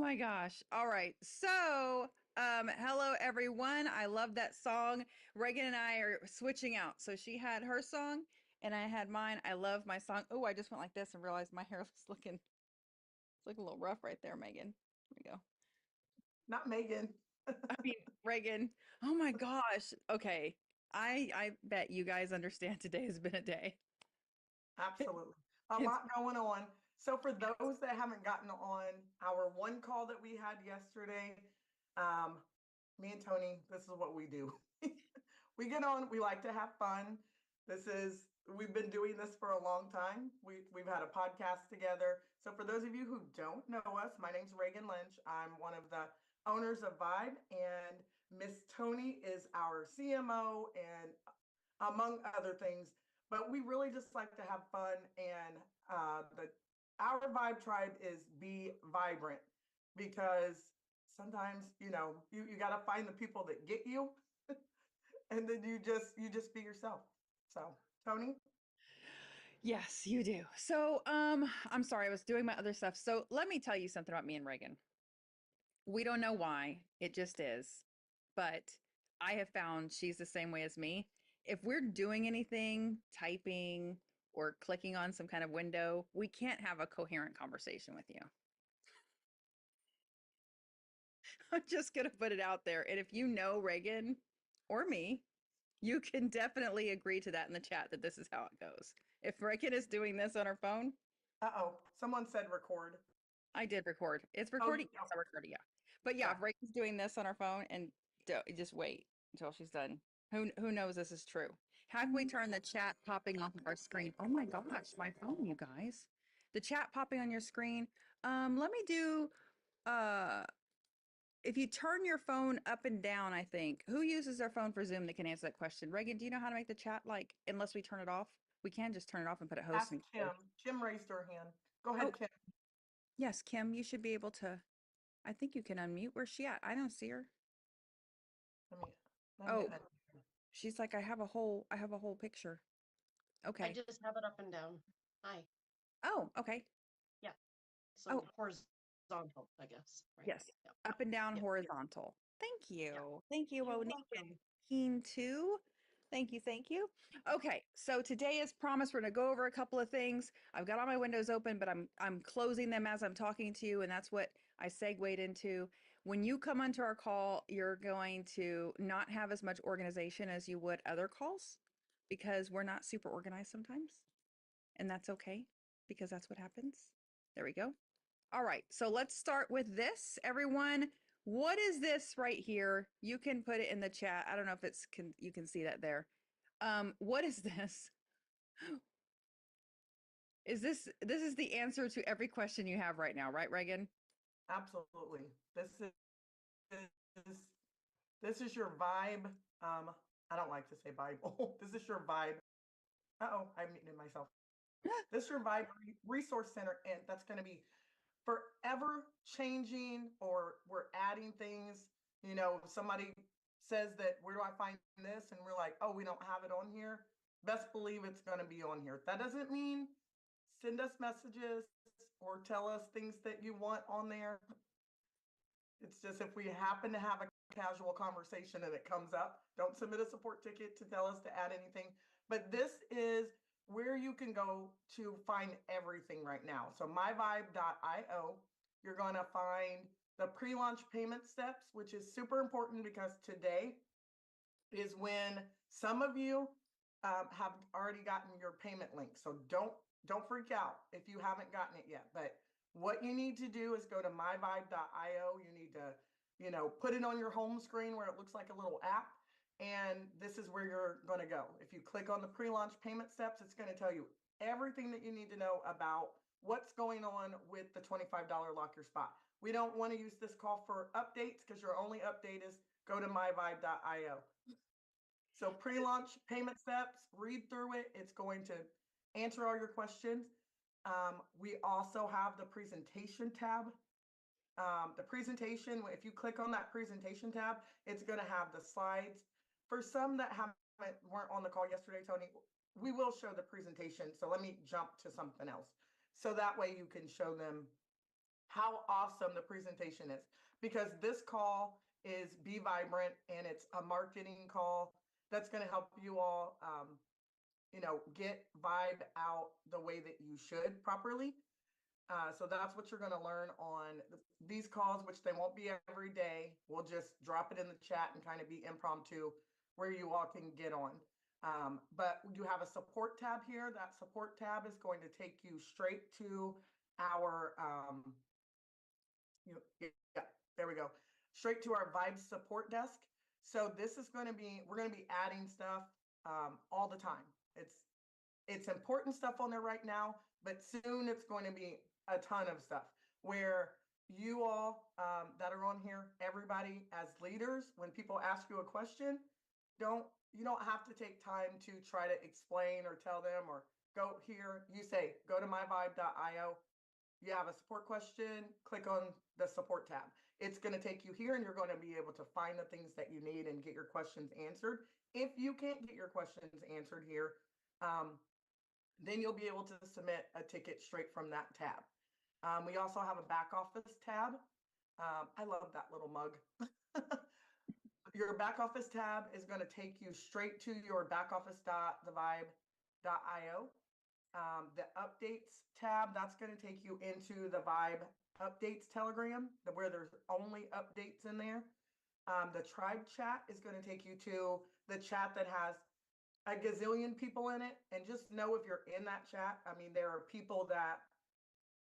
my gosh. All right. So, hello everyone. I love that song. Reagan and I are switching out. So she had her song and I had mine. I love my song. Oh, I just went like this and realized my hair was looking a little rough right there, Megan. There we go. Not Megan. I mean, Reagan. Oh my gosh. Okay. I bet you guys understand today has been a day. Absolutely. A It's lot going on. So for those that haven't gotten on our one call that we had yesterday, um, me and Tony, this is what we do. We get on, we like to have fun. We've been doing this for a long time. We've had a podcast together. So for those of you who don't know us, my name's Reagan Lynch. I'm one of the owners of VYB, and Miss Tony is our CMO and among other things. But we really just like to have fun, and the our vibe tribe is be vibrant because sometimes you got to find the people that get you, and then you just be yourself. So Tony. yes, you do. So, I'm sorry, I was doing my other stuff. So let me tell you something about me and Reagan. We don't know why, it just is. But I have found she's the same way as me. If we're doing anything, typing or clicking on some kind of window, we can't have a coherent conversation with you. I'm just going to put it out there. And if you know Reagan or me, you can definitely agree to that in the chat that this is how it goes. If Reagan is doing this on her phone, Uh-oh, someone said record. I did record. It's Oh, recording. Yes, I recorded. Yeah. But yeah, got if Reagan's doing this on her phone and just wait until she's done. Who knows this is true? How can we turn the chat popping off of our screen? Oh my gosh, my phone, you guys. The chat popping on your screen. Let me do uh if you turn your phone up and down, I think. Who uses their phone for Zoom that can answer that question? Reagan, do you know how to make the chat like unless we turn it off? We can just turn it off and put it host Ask and Kim. Kim raised her hand. Go ahead, oh, Kim. yes, Kim, you should be able to. I think you can unmute. Where's she at? I don't see her. Let me let me Oh, she's like, I have a whole picture. I Okay. just have it up and down. Hi. Oh, okay. Yeah. So Oh, horizontal, I guess. Right. yes. Yep. Up and down Yep. horizontal. Thank you. Yep. Thank you, You're Monique and welcome. Keen too. Thank you. Thank you. Okay. So today, as promised, we're going to go over a couple of things. I've got all my windows open, but I'm closing them as I'm talking to you, and that's what I segued into. When you come onto our call, you're going to not have as much organization as you would other calls because we're not super organized sometimes. And that's okay because that's what happens. There we go. All right, so let's start with this, everyone. What is this right here? You can put it in the chat. I don't know if you can see that there. What is this? This is the answer to every question you have right now, right, Reagan? absolutely. Is this is your vibe. I don't like to say Bible. This is your vibe. Uh-oh, I muted myself. This is your vibe resource center, and that's going to be forever changing, or we're adding things. Somebody says that, where do I find this? And we're like, oh, we don't have it on here. Best believe it's going to be on here. That doesn't mean send us messages or tell us things that you want on there. It's just if we happen to have a casual conversation and it comes up, don't submit a support ticket to tell us to add anything. But this is where you can go to find everything right now. So myvibe.io, you're going to find the pre-launch payment steps, which is super important because today is when some of you have already gotten your payment link. So don't freak out if you haven't gotten it yet. But what you need to do is go to myvibe.io. You need to, put it on your home screen where it looks like a little app. And this is where you're going to go. If you click on the pre-launch payment steps, it's going to tell you everything that you need to know about what's going on with the $25 lock your spot. We don't want to use this call for updates because your only update is go to myvibe.io. So pre-launch payment steps, read through it. It's going to answer all your questions. We also have the presentation tab. The presentation, if you click on that presentation tab, it's going to have the slides. For some that weren't on the call yesterday, Tony, we will show the presentation. So let me jump to something else. So that way you can show them how awesome the presentation is, because this call is Be Vibrant, and it's a marketing call that's going to help you all, get vibe out the way that you should properly. So that's what you're going to learn on these calls, which they won't be every day. We'll just drop it in the chat and kind of be impromptu where you all can get on. But you have a support tab here. That support tab is going to take you straight to our, yeah, there we go. Straight to our Vibe support desk. So this is going to be, we're going to be adding stuff all the time. It's important stuff on there right now, but soon it's going to be a ton of stuff where you all that are on here, everybody as leaders, when people ask you a question, you don't have to take time to try to explain or tell them or go here. You say, go to myvibe.io. You have a support question, click on the support tab. It's going to take you here and you're going to be able to find the things that you need and get your questions answered. If you can't get your questions answered here, then you'll be able to submit a ticket straight from that tab. We also have a back office tab. I love that little mug. Your back office tab is going to take you straight to your backoffice.thevibe.io. The updates tab, that's going to take you into the Vibe updates Telegram, where there's only updates in there. The tribe chat is going to take you to the chat that has a gazillion people in it. And just know, if you're in that chat, I mean, there are people that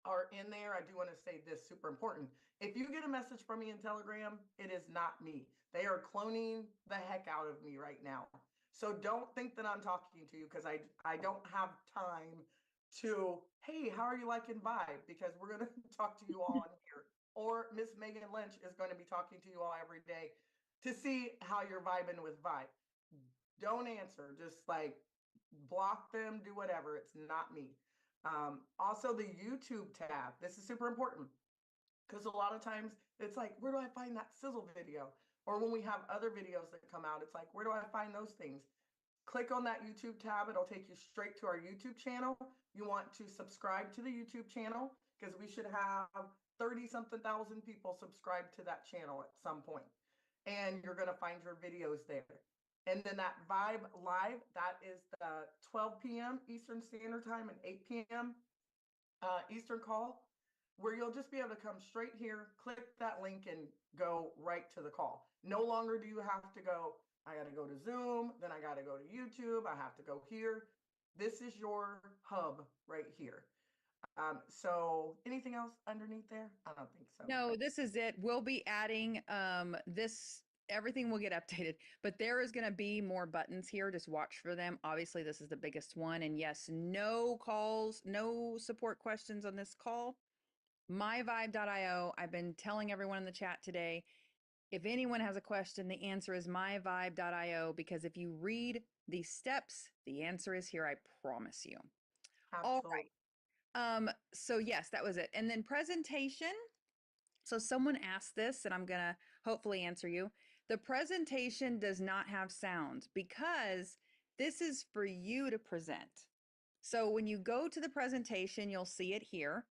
are in there. I do want to say this, super important. If you get a message from me in Telegram, it is not me. They are cloning the heck out of me right now. So don't think that I'm talking to you, because I don't have time to, hey, how are you liking Vibe? Because we're going to talk to you all on here. Or Miss Megan Lynch is going to be talking to you all every day to see how you're vibing with Vibe. Don't answer. Just like block them, do whatever. It's not me. Also, the YouTube tab. This is super important, because a lot of times it's like, where do I find that sizzle video? Or when we have other videos that come out, it's like, where do I find those things? Click on that YouTube tab. It'll take you straight to our YouTube channel. You want to subscribe to the YouTube channel, because we should have 30-something thousand people subscribe to that channel at some point. And you're going to find your videos there. And then that Vibe Live, that is the 12 p.m. Eastern Standard Time and 8 p.m. Eastern call, where you'll just be able to come straight here, click that link, and go right to the call. No longer do you have to go, I got to go to Zoom, then I got to go to YouTube, I have to go here. This is your hub right here. So anything else underneath there? I don't think so. No, this is it. We'll be adding this, everything will get updated, but there is going to be more buttons here. Just watch for them. Obviously, this is the biggest one. And yes, no calls, no support questions on this call. Myvibe.io. I've been telling everyone in the chat today, if anyone has a question, the answer is myvibe.io, because if you read the steps, the answer is here. I promise you. Absolutely. All right. So yes, that was it. And then presentation. So someone asked this, and I'm going to hopefully answer you. The presentation does not have sound, because this is for you to present. So when you go to the presentation, you'll see it here,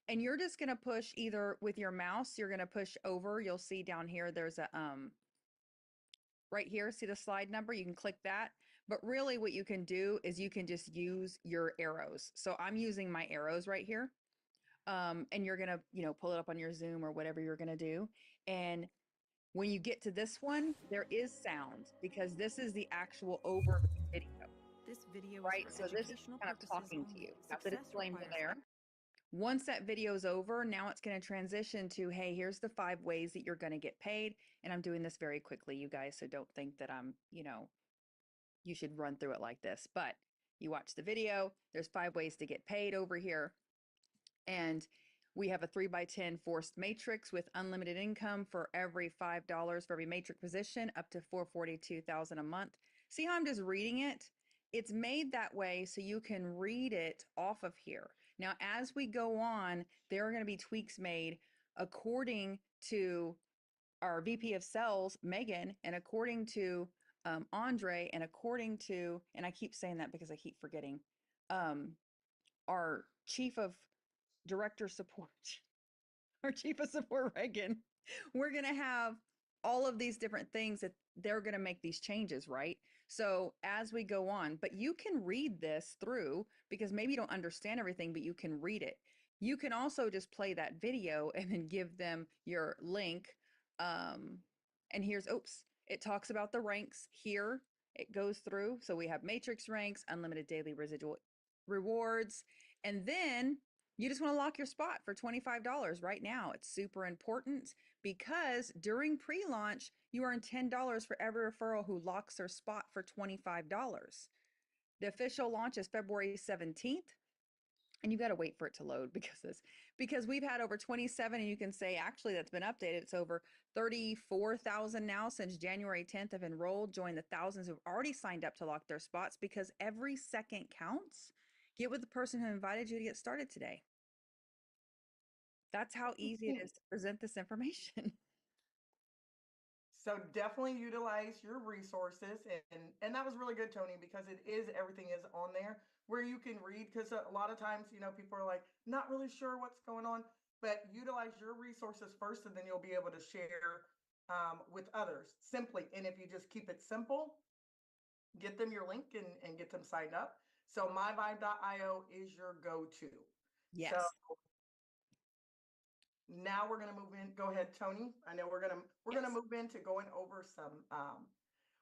and you're just going to push either with your mouse, you're going to push over. You'll see down here, there's a, right here, see the slide number? You can click that. But really what you can do is you can just use your arrows. So I'm using my arrows right here. And you're going to, pull it up on your Zoom or whatever you're going to do. And when you get to this one, there is sound, because this is the actual overview video. This video right? is So for this is educational kind of purposes talking to only. you. Got the Success disclaimer requires there. Once that video is over, now it's going to transition to, hey, here's the 5 ways that you're going to get paid. And I'm doing this very quickly, you guys, so don't think that I'm, you should run through it like this. But you watch the video, there's 5 ways to get paid over here. And we have a 3x10 forced matrix with unlimited income for every $5 for every matrix position, up to $442,000 a month. See how I'm just reading it? It's made that way so you can read it off of here. Now, as we go on, there are going to be tweaks made according to our VP of Sales, Megan, and according to Andre, and according to, and I keep saying that because I keep forgetting, our Chief of Director Support. our chief of support, Reagan, we're going to have all of these different things that they're going to make these changes, right? So as we go on, but you can read this through because maybe you don't understand everything, but you can read it. You can also just play that video and then give them your link. And here's, oops, it talks about the ranks here. It goes through. So we have matrix ranks, unlimited daily residual rewards, and then you just want to lock your spot for $25 right now. It's super important because during pre-launch, you earn $10 for every referral who locks their spot for $25. The official launch is February 17th. And you got to wait for it to load because we've had over 27, and you can say actually that's been updated. It's over 34,000 now since January 10th have enrolled. Join the thousands who've already signed up to lock their spots because every second counts. Get with the person who invited you to get started today. That's how easy it is to present this information. So definitely utilize your resources, and that was really good, Tony, because everything is on there where you can read, because a lot of times, people are like not really sure what's going on, but utilize your resources first, and then you'll be able to share with others simply. And if you just keep it simple, get them your link and get them signed up. So myvibe.io is your go-to. Yes. So now we're going to move in. Go ahead, Tony. I know we're going to move into going over some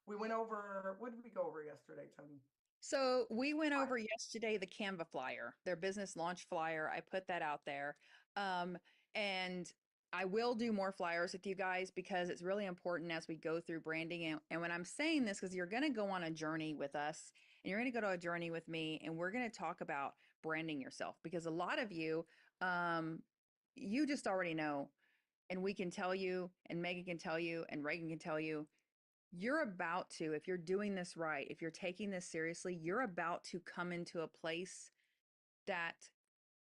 we went over, what did we go over yesterday, Tony? So we went over yesterday the Canva flyer, their business launch flyer. I put that out there. And I will do more flyers with you guys because it's really important as we go through branding. And when I'm saying this, because you're going to go on a journey with us and you're going to go to a journey with me, and we're going to talk about branding yourself because a lot of you, you just already know, and we can tell you, and Megan can tell you, and Reagan can tell you, you're about to, if you're doing this right, if you're taking this seriously, you're about to come into a place that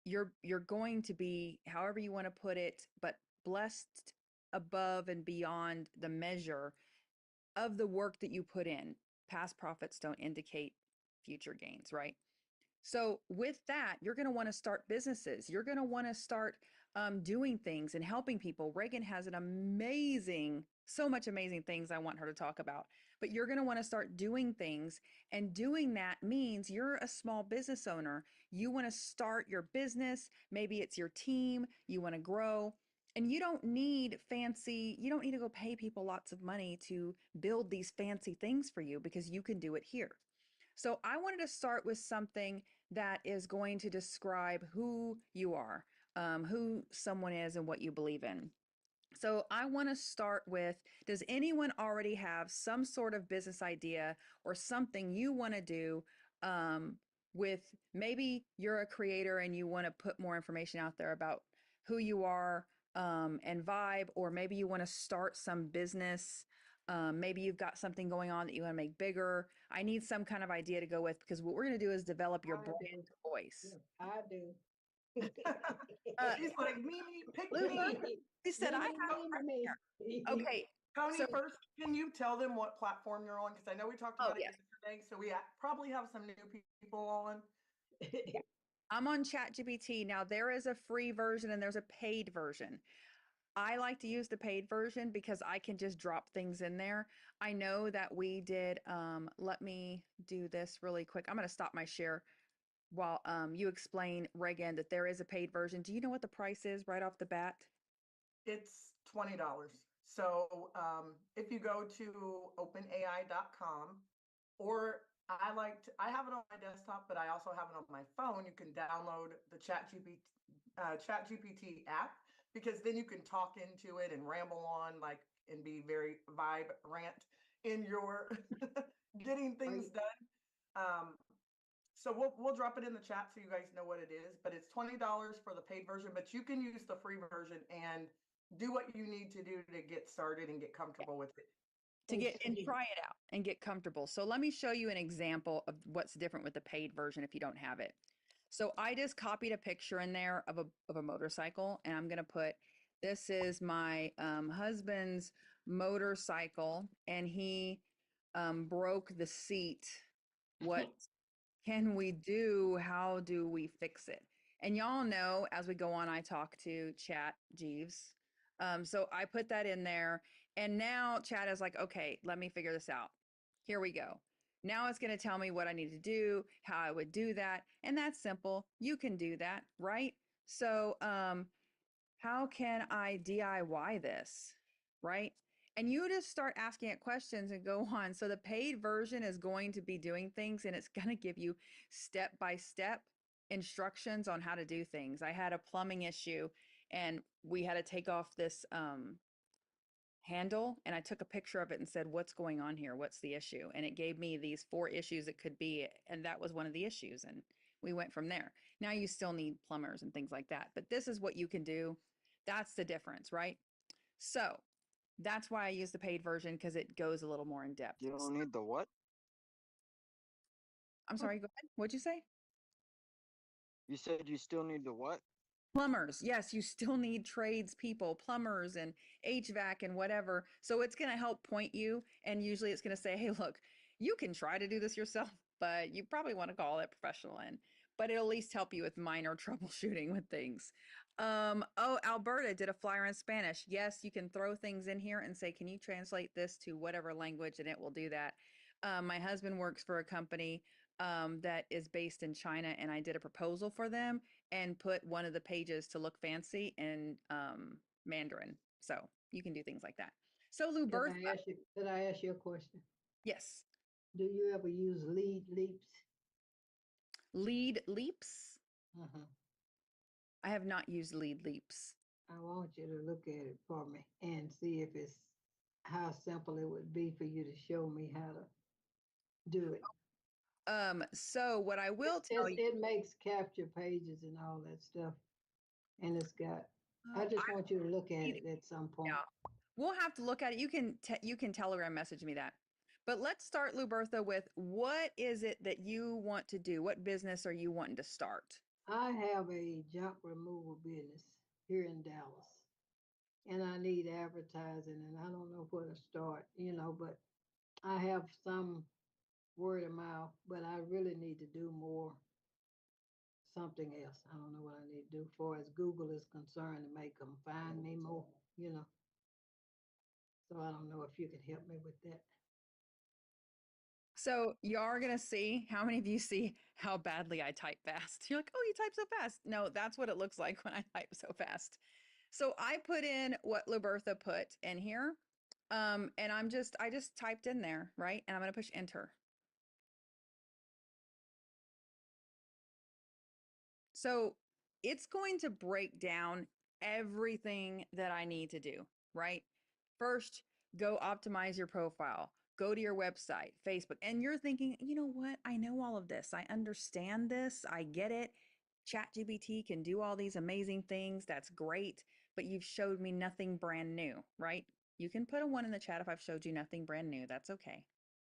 you're going to be, however you want to put it, but blessed above and beyond the measure of the work that you put in. Past profits don't indicate future gains, right? So with that, you're going to want to start businesses. You're going to want to start doing things and helping people. Reagan has an so much amazing things I want her to talk about. But you're going to want to start doing things. And doing that means you're a small business owner. You want to start your business. Maybe it's your team. You want to grow. And you don't need to go pay people lots of money to build these fancy things for you because you can do it here. So I wanted to start with something that is going to describe who you are, who someone is, and what you believe in. So I want to start with, does anyone already have some sort of business idea or something you want to do with, maybe you're a creator and you want to put more information out there about who you are and vibe, or maybe you want to start some business. Maybe you've got something going on that you want to make bigger. I need some kind of idea to go with because what we're going to do is develop your brand voice. I do. She's like, me, pick Luther, me. he said, I have me. okay. Tony, So- first, can you tell them what platform you're on? Because I know we talked about it yes. yesterday, so we probably have some new people on. I'm on ChatGPT. Now, there is a free version and there's a paid version. I like to use the paid version because I can just drop things in there. I know that we did, let me do this really quick. I'm going to stop my share while you explain, Reagan, that there is a paid version. Do you know what the price is right off the bat? It's $20. So if you go to openai.com, or I have it on my desktop, but I also have it on my phone. You can download the ChatGPT app, because then you can talk into it and ramble on and be very vibe rant in your getting things done. So we'll drop it in the chat so you guys know what it is, but it's $20 for the paid version, but you can use the free version and do what you need to do to get started and get comfortable with it. To get and try it out and get comfortable. So let me show you an example of what's different with the paid version if you don't have it. So I just copied a picture in there of a motorcycle, and I'm going to put, this is my husband's motorcycle, and he broke the seat. What can we do? How do we fix it? And y'all know as we go on, I talk to Chat Jeeves. So I put that in there. And now Chat is like, okay, let me figure this out. Here we go. Now it's going to tell me what I need to do, how I would do that. And that's simple. You can do that, right? So how can I DIY this, right? And you just start asking it questions and go on. So the paid version is going to be doing things and it's going to give you step by step instructions on how to do things. I had a plumbing issue and we had to take off this handle and I took a picture of it and said, what's going on here? What's the issue? And it gave me these 4 issues it could be. And that was one of the issues. And we went from there. Now you still need plumbers and things like that. But this is what you can do. That's the difference, right? So that's why I use the paid version because it goes a little more in depth. You don't need the what? I'm sorry, go ahead. What'd you say? You said you still need the what? Plumbers. Yes, you still need tradespeople, plumbers and HVAC and whatever. So it's going to help point you. And usually it's going to say, hey, look, you can try to do this yourself, but you probably want to call it professional in. But it'll at least help you with minor troubleshooting with things. Oh, Alberta did a flyer in Spanish. Yes, you can throw things in here and say, can you translate this to whatever language? And it will do that. My husband works for a company that is based in China, and I did a proposal for them and put one of the pages to look fancy in Mandarin. So you can do things like that. So Lou Bertha, Could I ask you a question? yes, Do you ever use lead leaps? lead leaps. Uh-huh. I have not used lead leaps. I want you to look at it for me and see if it's how simple it would be for you to show me how to do it. So what I will tell you, It makes capture pages and all that stuff. And it's got, I just want you to look at it at some point. yeah, we'll have to look at it. You can Telegram message me that. But let's start, Lou Bertha, with what is it that you want to do? What business are you wanting to start? I have a junk removal business here in Dallas. And I need advertising and I don't know where to start, but I have some word of mouth, but I really need to do more something else. I don't know what I need to do for as Google is concerned to make them find me more. So I don't know if you could help me with that. So you are going to see how many of you see how badly I type fast. You're like, oh, you type so fast. No, that's what it looks like when I type so fast. So I put in what Lubertha put in here. And I just typed in there, right? And I'm going to push enter. So it's going to break down everything that I need to do, right? First, go optimize your profile, go to your website, Facebook, and you're thinking, you know what? I know all of this. I understand this. I get it. ChatGPT can do all these amazing things. That's great. But you've showed me nothing brand new, right? You can put a 1 in the chat if I've showed you nothing brand new. That's okay.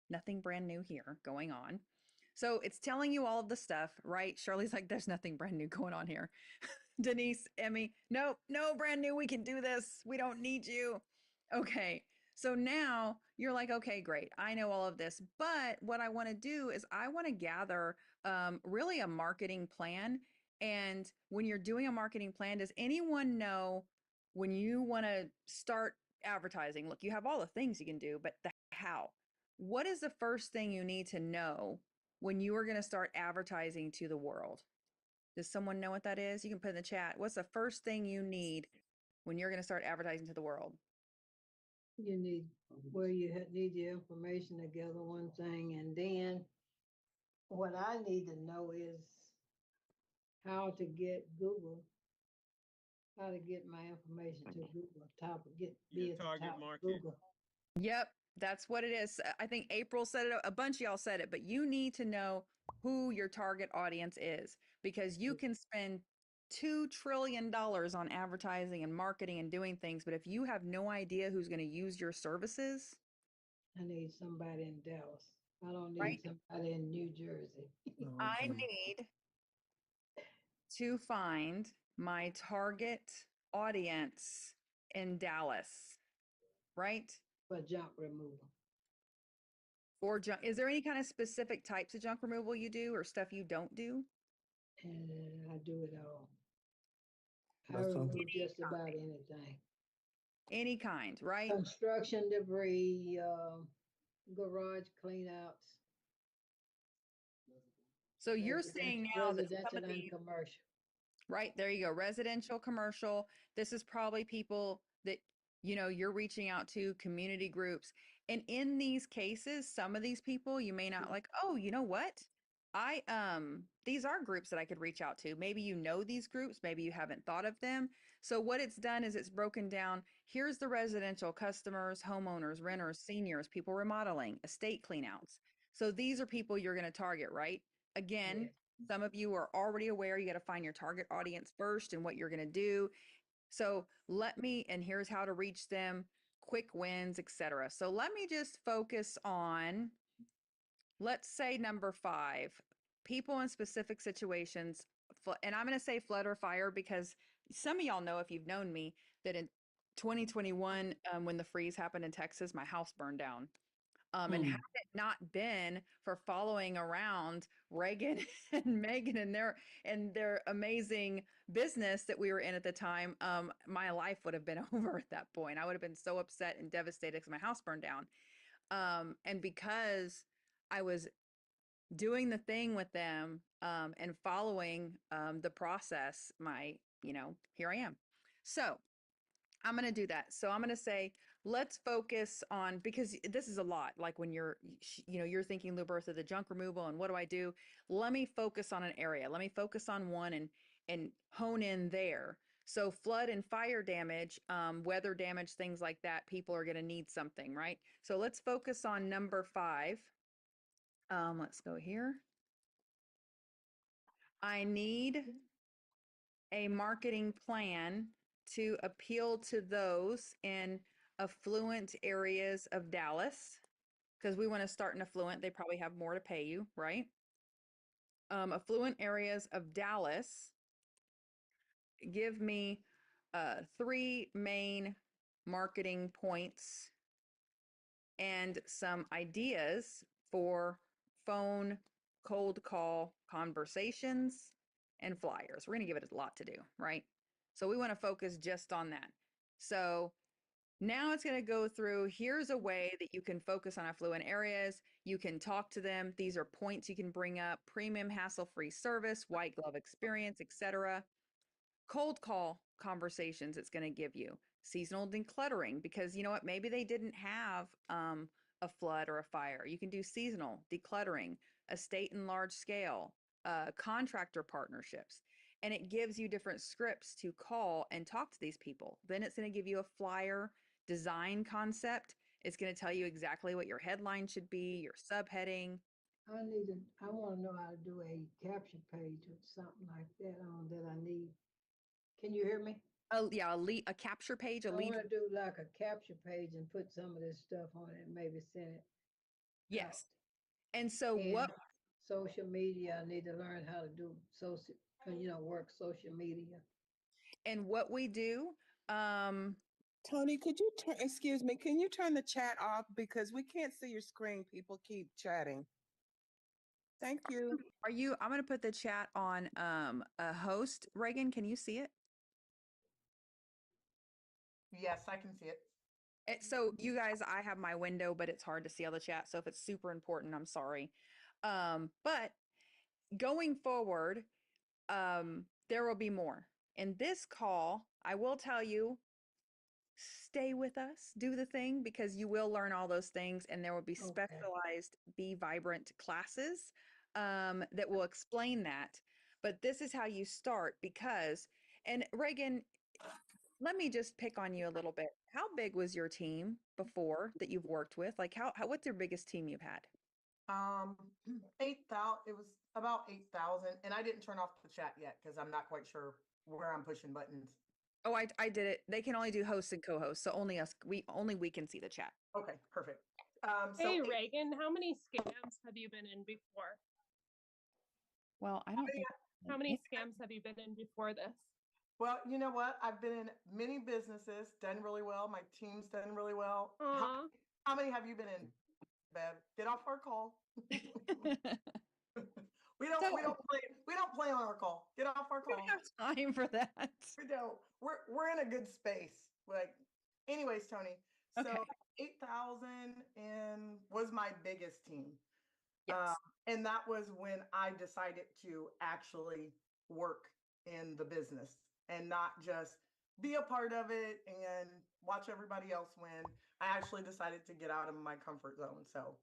Nothing brand new here going on. So it's telling you all of the stuff, right? Shirley's like, there's nothing brand new going on here. Denise, Emmy, nope, no brand new. We can do this. We don't need you. Okay. So now you're like, okay, great. I know all of this. But what I want to do is I want to gather really a marketing plan. And when you're doing a marketing plan, does anyone know when you want to start advertising? Look, you have all the things you can do, but the how. What is the first thing you need to know when you are going to start advertising to the world? Does someone know what that is? You can put in the chat. What's the first thing you need when you're going to start advertising to the world? You need, need your information together, one thing, and then what I need to know is how to get how to get my information to Google, be at the target top market. Google. Yep, that's what it is. I think April said it, a bunch of y'all said it, but you need to know who your target audience is because you can spend $2 trillion on advertising and marketing and doing things, but if you have no idea who's going to use your services, I need somebody in Dallas. I don't need right? somebody in New Jersey. I need to find my target audience in Dallas, right? For junk removal. Or junk. Is there any kind of specific types of junk removal you do or stuff you don't do? and I do it all. I That sounds remove just about anything. Any kind, right? Construction debris, garage cleanouts, So you're saying now that some residential of and these, commercial. right, there you go, residential, commercial, this is probably people that, you know, you're reaching out to, community groups. And in these cases, some of these people you may not like, oh, you know what? These are groups that I could reach out to. Maybe you know these groups, maybe you haven't thought of them. So what it's done is it's broken down. Here's the residential customers, homeowners, renters, seniors, people remodeling, estate cleanouts. So these are people you're going to target, right? Again, Yes. some of you are already aware you got to find your target audience first and what you're going to do. So and here's how to reach them, quick wins, etc. So let me just focus on, let's say number 5, people in specific situations. And I'm going to say flood or fire because some of y'all know, if you've known me, that in 2021, when the freeze happened in Texas, my house burned down. And had it not been for following around Reagan and Megan and their amazing business that we were in at the time, my life would have been over at that point. I would have been so upset and devastated because my house burned down. And because I was doing the thing with them, and following the process, here I am. So I'm going to do that. So I'm going to say, let's focus on, because this is a lot. Like when you're thinking, Lubertha, the junk removal and what do I do? Let me focus on an area. Let me focus on one and hone in there. So flood and fire damage, weather damage, things like that, people are going to need something, right? So let's focus on number 5. Let's go here. I need a marketing plan to appeal to those in affluent areas of Dallas, because we want to start in affluent. They probably have more to pay you, right? Affluent areas of Dallas. Give me 3 main marketing points and some ideas for phone cold call conversations and flyers. We're going to give it a lot to do, right? So we want to focus just on that. So now it's going to go through, here's a way that you can focus on affluent areas. You can talk to them. These are points you can bring up: premium hassle-free service, white glove experience, etc. Cold call conversations it's going to give you. Seasonal decluttering, because you know what, maybe they didn't have a flood or a fire. You can do seasonal decluttering, estate and large scale, contractor partnerships, and it gives you different scripts to call and talk to these people. Then it's going to give you a flyer design concept. It's going to tell you exactly what your headline should be, your subheading. I want to know how to do a capture page or something like that that I need. Can you hear me? Yeah, a capture page, I want to do like a capture page and put some of this stuff on it and maybe send it. Yes. And so what social media, I need to learn how to do work social media. And what we do, Tony, could you excuse me, can you turn the chat off because we can't see your screen? People keep chatting. Thank you. I'm going to put the chat on a host. Reagan, can you see it? Yes, I can see it. So you guys, I have my window, but it's hard to see all the chat. So if it's super important, I'm sorry. But going forward, there will be more. In this call, I will tell you, stay with us, do the thing, because you will learn all those things, and there will be specialized Be Vibrant classes that will explain that. But this is how you start, and Reagan, let me just pick on you a little bit. How big was your team before that you've worked with? Like what's your biggest team you've had? 8,000. It was about 8,000, and I didn't turn off the chat yet because I'm not quite sure where I'm pushing buttons. Oh, I did it. They can only do hosts and co-hosts, so only we can see the chat. Okay, perfect. Hey, Reagan, how many scams have you been in before? Well, I don't think. How many scams have you been in before this? Well, you know what? I've been in many businesses, done really well. My team's done really well. How many have you been in, Bev? Get off our call. We don't So- we don't play on our call. Get off our We don't call. have time for that. We don't. We're in a good space. Like, anyways, Tony. So Okay. 8,000 and was my biggest team. Yes. And that was when I decided to actually work in the business and not just be a part of it and watch everybody else win. I actually decided to get out of my comfort zone. So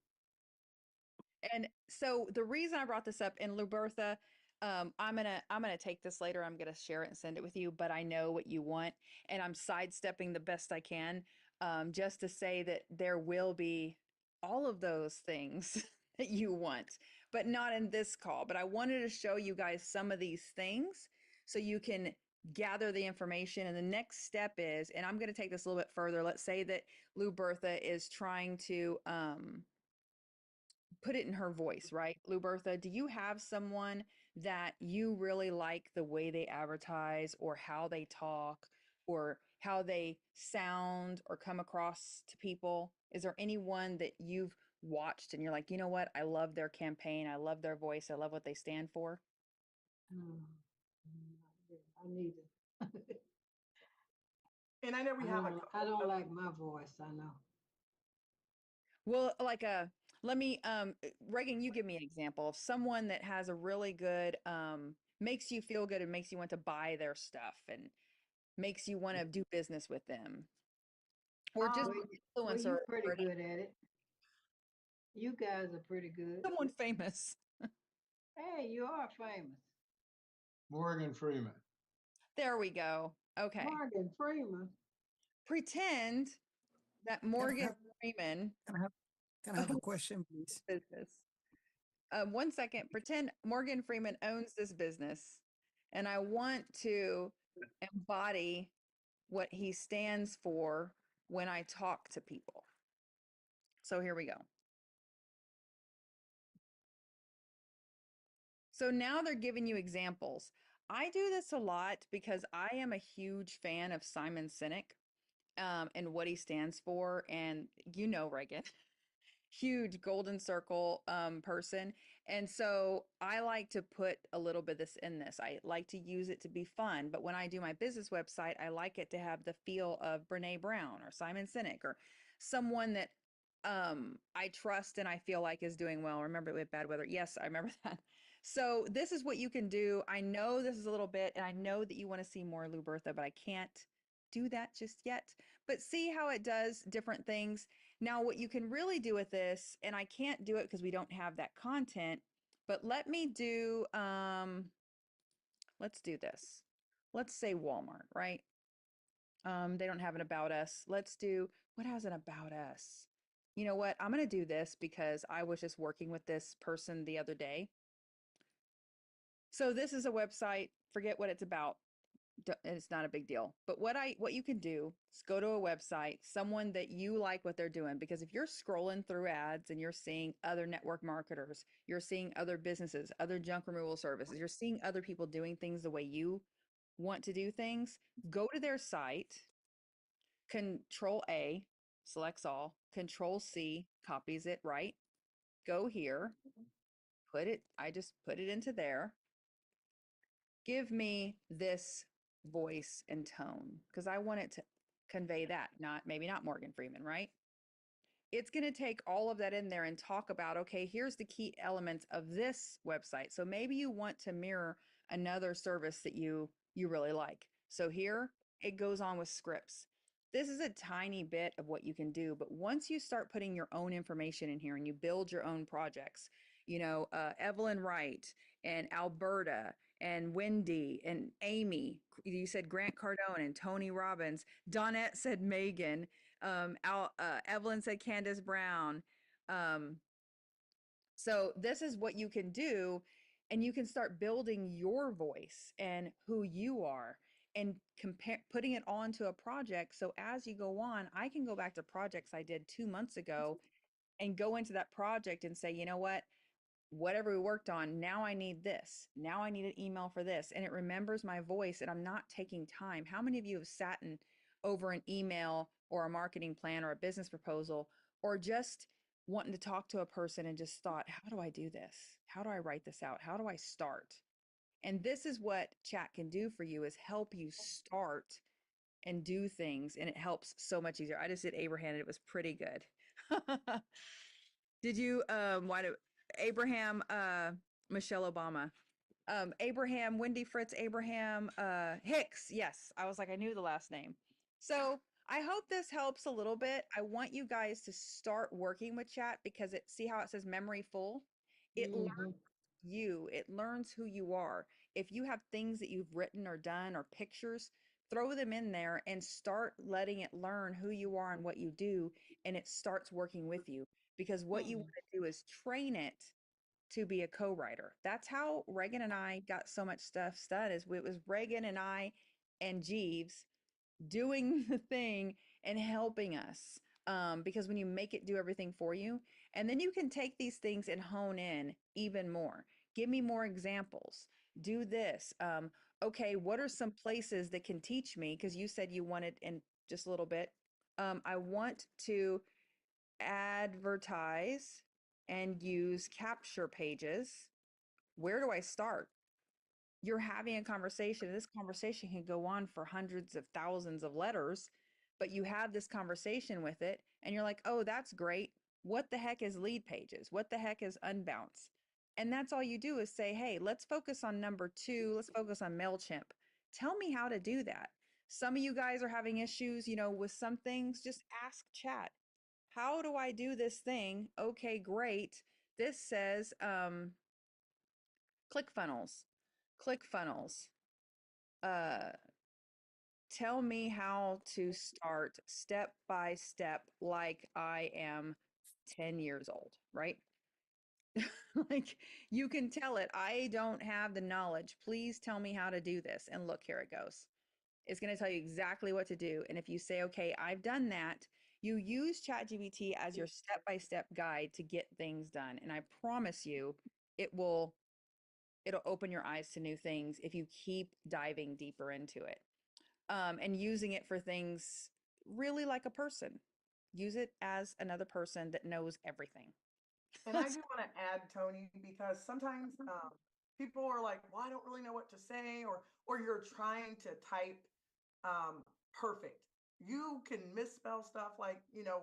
And so the reason I brought this up, and Lubertha, I'm gonna take this later. I'm gonna share it and send it with you, but I know what you want, and I'm sidestepping the best I can, just to say that there will be all of those things that you want, but not in this call. But I wanted to show you guys some of these things so you can gather the information. And the next step is, and I'm gonna take this a little bit further. Let's say that Lubertha is trying to put it in her voice, right? Lubertha, do you have someone that you really like the way they advertise or how they talk or how they sound or come across to people? Is there anyone that you've watched and you're like, you know what? I love their campaign. I love their voice. I love what they stand for. I need it. and I know we have a couple I don't of- like my voice, I know. Well, like let me Reagan, you give me an example of someone that has a really good makes you feel good and makes you want to buy their stuff and makes you want to do business with them. Or just Well, influencer you're pretty or good at it. You guys are pretty good. someone famous. Hey, you are famous. Morgan Freeman. There we go. Okay. Morgan Freeman. Pretend that Morgan Freeman Can I have a owns question, please? business. 1 second. Pretend Morgan Freeman owns this business, and I want to embody what he stands for when I talk to people. So here we go. So now they're giving you examples. I do this a lot because I am a huge fan of Simon Sinek and what he stands for. And you know, Reagan, huge golden circle person. And so I like to put a little bit of this in this. I like to use it to be fun. But when I do my business website, I like it to have the feel of Brene Brown or Simon Sinek or someone that I trust and I feel like is doing well. Remember we had bad weather. Yes, I remember that. So this is what you can do. I know this is a little bit, and I know that you want to see more Lubertha, but I can't do that just yet. But see how it does different things. Now, what you can really do with this, and I can't do it because we don't have that content, but let me do, let's do this. Let's say Walmart, right? They don't have an about us. Let's do, what has an about us? You know what? I'm going to do this because I was just working with this person the other day. So this is a website, forget what it's about. It's not a big deal. But what you can do is go to a website, someone that you like what they're doing, because if you're scrolling through ads and you're seeing other network marketers, you're seeing other businesses, other junk removal services, you're seeing other people doing things the way you want to do things, go to their site, Control A, selects all, Control C, copies it, right? Go here, I just put it into there. Give me this voice and tone because I want it to convey that, maybe not Morgan Freeman, right? It's going to take all of that in there and talk about, okay, here's the key elements of this website. So maybe you want to mirror another service that you really like. So here it goes on with scripts. This is a tiny bit of what you can do, but once you start putting your own information in here and you build your own projects, you know, Evelyn Wright and Alberta and Wendy and Amy, you said Grant Cardone and Tony Robbins, Donette said Megan, Evelyn said Candace Brown. So this is what you can do, and you can start building your voice and who you are and putting it onto a project. So as you go on, I can go back to projects I did 2 months ago and go into that project and say, you know what? Whatever we worked on, now I need this. Now I need an email for this. And it remembers my voice and I'm not taking time. How many of you have sat over an email or a marketing plan or a business proposal or just wanting to talk to a person and just thought, how do I do this? How do I write this out? How do I start? And this is what chat can do for you, is help you start and do things, and it helps so much easier. I just did Abraham and it was pretty good. Did you why do Abraham Michelle Obama? Abraham, Wendy Fritz, Abraham Hicks. Yes, I was like, I knew the last name. So I hope this helps a little bit. I want you guys to start working with chat because see how it says memory full? It learns Mhm. you, it learns who you are. If you have things that you've written or done or pictures, throw them in there and start letting it learn who you are and what you do, and it starts working with you. Because what you want to do is train it to be a co-writer. That's how Reagan and I got so much stuff done. Is it was Reagan and I and Jeeves doing the thing and helping us. Because when you make it do everything for you, and then you can take these things and hone in even more. Give me more examples. Do this. Okay, what are some places that can teach me? Because you said you wanted, in just a little bit, I want to advertise and use capture pages. Where do I start? You're having a conversation. This conversation can go on for hundreds of thousands of letters, but you have this conversation with it and you're like, oh, that's great. What the heck is lead pages? What the heck is unbounce? And that's all you do is say, hey, let's focus on number 2. Let's focus on MailChimp. Tell me how to do that. Some of you guys are having issues, with some things. Just ask chat. How do I do this thing? Okay, great. This says ClickFunnels. ClickFunnels. Uh, tell me how to start step by step like I am 10 years old, right? Like you can tell it, I don't have the knowledge. Please tell me how to do this. And look, here it goes. It's going to tell you exactly what to do. And if you say, okay, I've done that, you use ChatGPT as your step-by-step guide to get things done. And I promise you, it'll open your eyes to new things if you keep diving deeper into it. And using it for things really like a person. Use it as another person that knows everything. And I do want to add, Tony, because sometimes people are like, "Well, I don't really know what to say," or you're trying to type perfect. You can misspell stuff like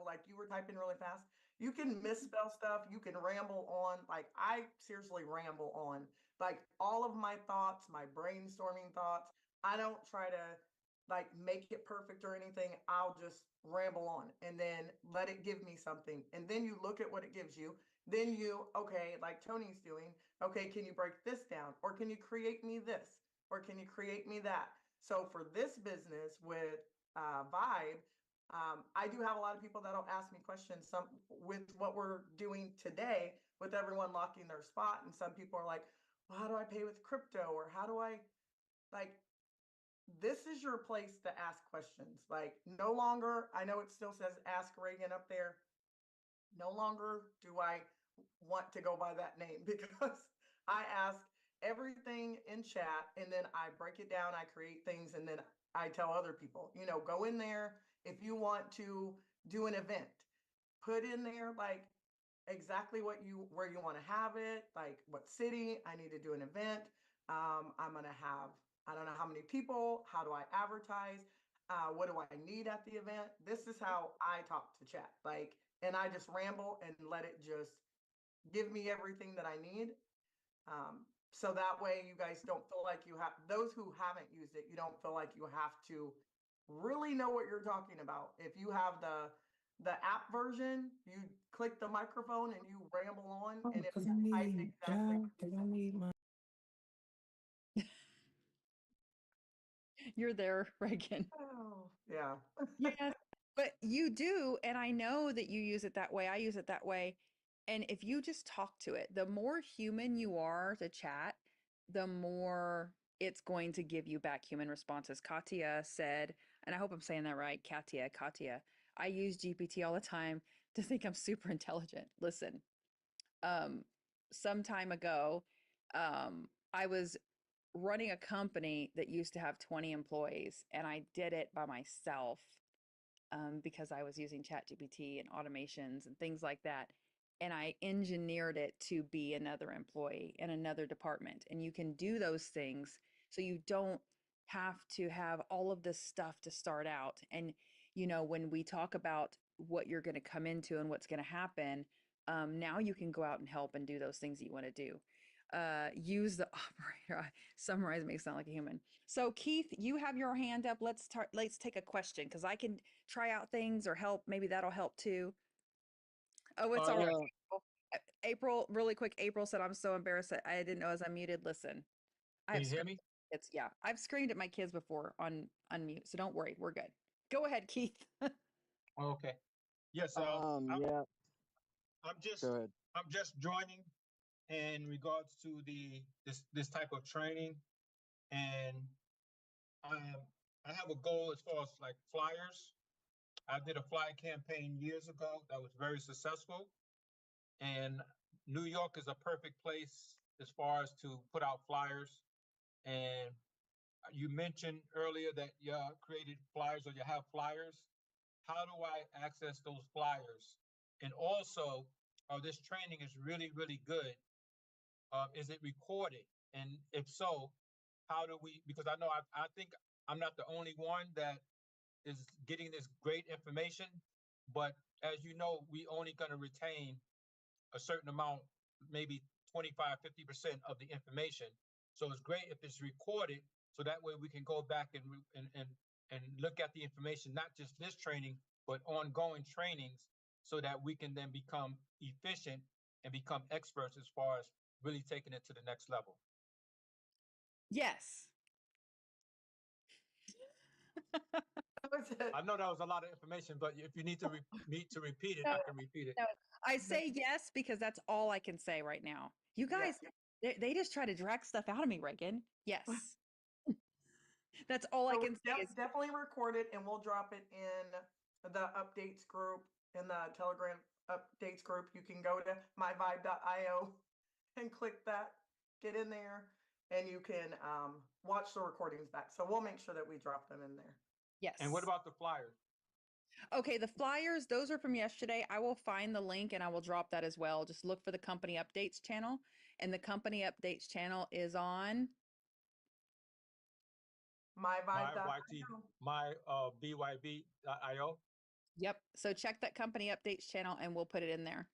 like you were typing really fast. You can misspell stuff. You can ramble on. Like I seriously ramble on. Like all of my thoughts, my brainstorming thoughts. I don't try to like make it perfect or anything. I'll just ramble on and then let it give me something. And then you look at what it gives you. Then okay, like Tony's doing, okay, can you break this down? Or can you create me this? Or can you create me that? So for this business with VYB, I do have a lot of people that'll ask me questions. Some with what we're doing today, with everyone locking their spot, and some people are like, "Well, how do I pay with crypto?" Or how do I like? This is your place to ask questions. Like no longer, I know it still says "Ask Reagan" up there. No longer do I want to go by that name because I ask everything in chat and then I break it down, I create things, and then I tell other people, go in there if you want to do an event. Put in there like exactly where you want to have it, like what city I need to do an event. I'm gonna have, I don't know how many people, how do I advertise, what do I need at the event. This is how I talk to chat, like, and I just ramble and let it just give me everything that I need. So that way you guys don't feel like you have, those who haven't used it, you don't feel like you have to really know what you're talking about. If you have the app version, you click the microphone and you ramble on and it Because will I type need exactly. job, because I need my. You're there, Reagan. Oh, yeah. Yes, but you do, and I know that you use it that way. I use it that way. And if you just talk to it, the more human you are to chat, the more it's going to give you back human responses. Katya said, and I hope I'm saying that right, Katya, I use GPT all the time to think I'm super intelligent. Listen, um, some time ago, I was running a company that used to have 20 employees, and I did it by myself because I was using ChatGPT and automations and things like that. and I engineered it to be another employee in another department. And you can do those things so you don't have to have all of this stuff to start out. And, you know, when we talk about what you're going to come into and what's going to happen, now you can go out and help and do those things that you want to do. Use the operator. Summarize makes sound like a human. So Keith, you have your hand up. Let's take a question because I can try out things or help. Maybe that'll help too. Oh, it's all right. Yeah. April, really quick. April said, "I'm so embarrassed that I didn't know I was unmuted." Listen, I Can have you hear me? it's yeah. I've screamed at my kids before on unmute, so don't worry. We're good. Go ahead, Keith. Okay. Yes, Yeah. I'm just Go ahead. I'm just joining in regards to this type of training, and um, I have a goal as far as like flyers. I did a flyer campaign years ago that was very successful, and New York is a perfect place as far as to put out flyers. And you mentioned earlier that you created flyers or you have flyers. How do I access those flyers? And also, this training is really, really good. Is it recorded? And if so, how do we, because I know I think I'm not the only one that is getting this great information, but as you know, we only going to retain a certain amount, maybe 25, 50% of the information. So it's great if it's recorded, so that way we can go back and look at the information, not just this training, but ongoing trainings, so that we can then become efficient and become experts as far as really taking it to the next level. Yes. I know that was a lot of information, but if you need to repeat it, No, I can repeat it. no. I say yes because that's all I can say right now. You guys, they just try to drag stuff out of me, Reagan. Yes. That's all I So can say is definitely record it, and we'll drop it in the updates group, in the Telegram updates group. You can go to myvibe.io and click that, get in there, and you can watch the recordings back. So we'll make sure that we drop them in there. yes. And what about the flyers? Okay, the flyers, those are from yesterday. I will find the link and I will drop that as well. Just look for the company updates channel. And the company updates channel is on myvibe.io. My VYB.io. Yep. So check that company updates channel and we'll put it in there.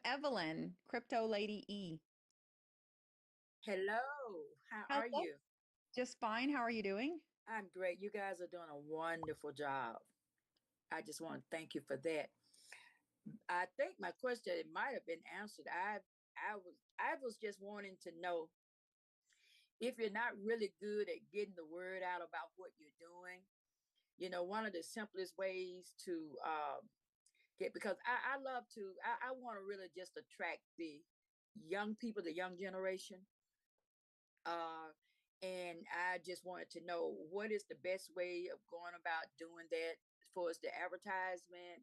Evelyn, Crypto Lady E. Hello, how are Hello. you? Just fine. How are you doing? I'm great. You guys are doing a wonderful job. I just want to thank you for that. I think my question it might have been answered. I was just wanting to know if you're not really good at getting the word out about what you're doing. You know, one of the simplest ways to get because I love to I want to really just attract the young people, the young generation. Uh, and I just wanted to know what is the best way of going about doing that as far as the advertisement,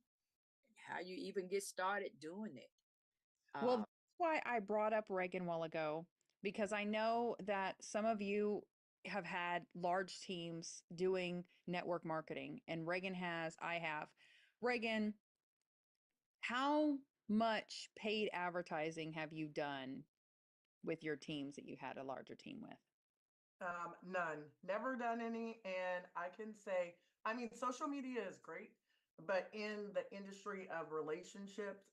how you even get started doing it. Well, Uh, that's why I brought up Reagan a while ago, because I know that some of you have had large teams doing network marketing, and Reagan has, I have. Reagan, how much paid advertising have you done with your teams that you had a larger team with? None, never done any. And I can say, I mean, social media is great, but in the industry of relationships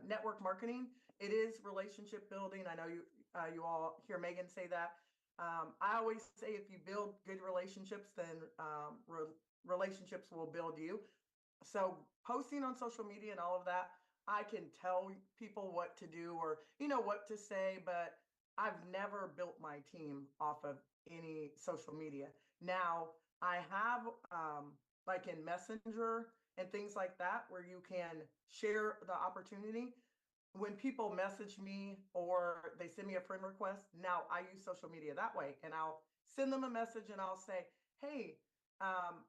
network marketing, it is relationship building. I know you all hear Megan say that. I always say if you build good relationships, then relationships will build you. So posting on social media and all of that, I can tell people what to do or what to say, but I've never built my team off of any social media. Now I have like in Messenger and things like that where you can share the opportunity. When people message me or they send me a friend request, now I use social media that way, and I'll send them a message and I'll say, "Hey, um,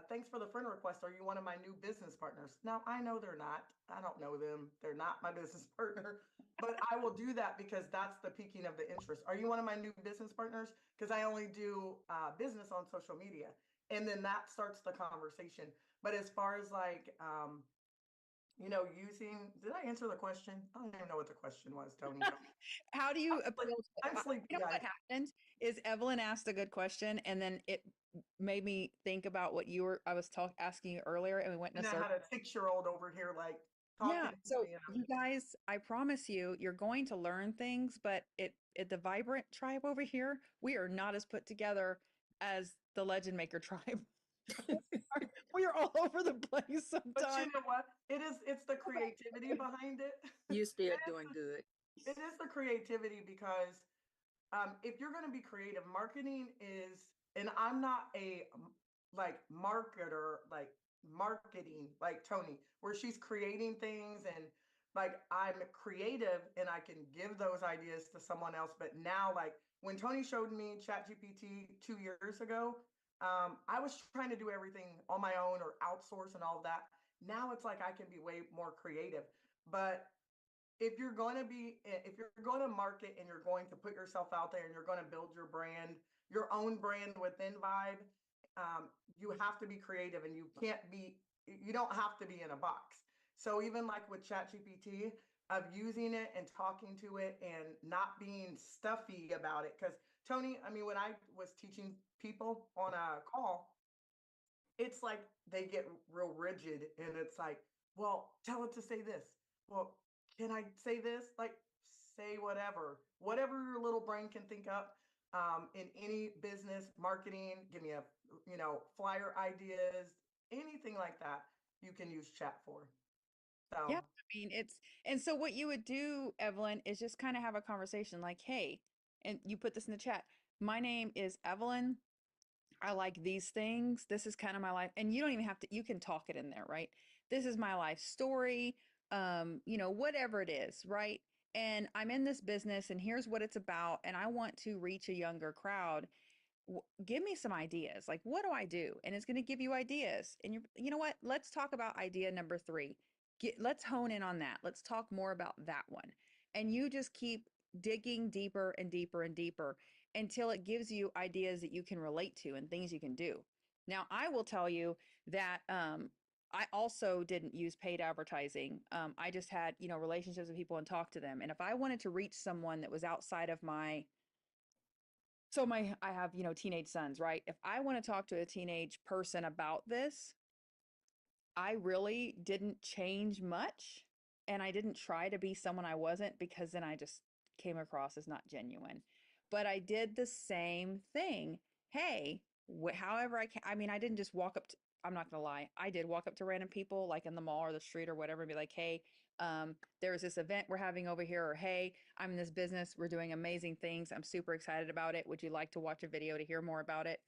thanks for the friend request. Are you one of my new business partners?" Now, I know they're not. I don't know them. They're not my business partner, but I will do that because that's the piquing of the interest. Are you one of my new business partners? Because I only do business on social media. And then that starts the conversation. But as far as like did I answer the question? I don't even know what the question was, Tony. How do you I'm sleep- appeal to I'm sleepy, you know what guys. happened is Evelyn asked a good question and then it made me think about what I was asking you earlier and we went in And a I circle. had a 6-year-old over here like Yeah. talking to So me. you guys, I promise you, you're going to learn things, but at the Vibrant tribe over here, we are not as put together as the Legend Maker tribe. We are all over the place But you sometimes. know what? It's the creativity behind it. You're still doing good. It is the creativity because if you're going to be creative, marketing is, and I'm not a like marketer, like marketing, like Tony, where she's creating things and like I'm creative and I can give those ideas to someone else. But now, like when Tony showed me ChatGPT 2 years ago, I was trying to do everything on my own or outsource and all of that. Now it's like I can be way more creative. But if you're going to market and you're going to put yourself out there and you're going to build your own brand within Vibe, you have to be creative and you don't have to be in a box. So even like with ChatGPT, of using it and talking to it and not being stuffy about it. Because Tony, I mean, when I was teaching people on a call, it's like they get real rigid and it's like, well, tell it to say this. Well, can I say this? Like, say whatever your little brain can think up. In any business, marketing, give me flyer ideas, anything like that, you can use chat for. Yeah, So I mean, and so what you would do, Evelyn, is just kind of have a conversation like, hey, and you put this in the chat. My name is Evelyn. I like these things. This is kind of my life. And you don't even have to, you can talk it in there, right? This is my life story. Whatever it is, right? And I'm in this business and here's what it's about. And I want to reach a younger crowd. Give me some ideas. Like, what do I do? And it's going to give you ideas. And you know what? Let's talk about idea number 3. Let's hone in on that. Let's talk more about that one. And you just keep digging deeper and deeper and deeper until it gives you ideas that you can relate to and things you can do. Now, I will tell you that I also didn't use paid advertising. I just had, relationships with people and talk to them. And if I wanted to reach someone that was outside of I have, teenage sons, right? If I want to talk to a teenage person about this, I really didn't change much. And I didn't try to be someone I wasn't because then I just came across as not genuine. But I did the same thing. Hey, however I can. I mean, I didn't just walk up to, I'm not going to lie. I did walk up to random people like in the mall or the street or whatever and be like, hey, there's this event we're having over here. Or, hey, I'm in this business. We're doing amazing things. I'm super excited about it. Would you like to watch a video to hear more about it?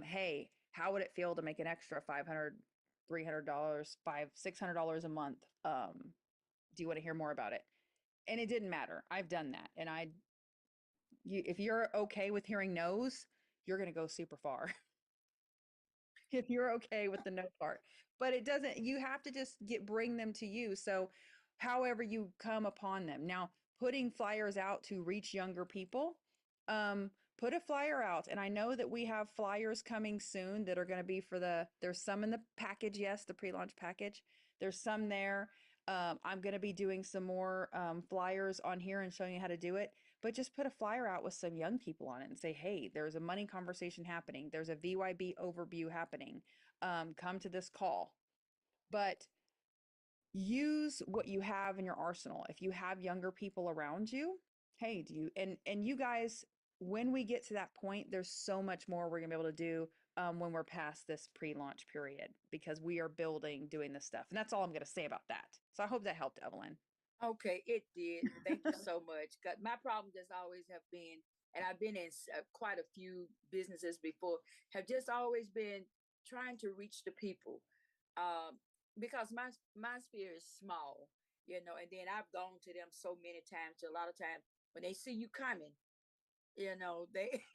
Hey, how would it feel to make an extra $300, $600 a month? Do you want to hear more about it? And it didn't matter. I've done that. And if you're okay with hearing no's, you're going to go super far. If you're okay with the no part, but it doesn't, you have to just bring them to you. So however you come upon them now, putting flyers out to reach younger people, put a flyer out. And I know that we have flyers coming soon that are going to be there's some in the package. Yes. The pre-launch package, there's some there. I'm going to be doing some more flyers on here and showing you how to do it, but just put a flyer out with some young people on it and say, hey, there's a money conversation happening. There's a VYB overview happening. Come to this call. But use what you have in your arsenal. If you have younger people around you, hey, and you guys, when we get to that point, there's so much more we're gonna be able to do when we're past this pre-launch period because we are doing this stuff. And that's all I'm gonna say about that. So I hope that helped, Evelyn. Okay, it did. Thank you so much. 'Cause my problem just always have been, and I've been in quite a few businesses before, have just always been trying to reach the people, um, because my sphere is small, and then I've gone to them so many times. A lot of times when they see you coming, they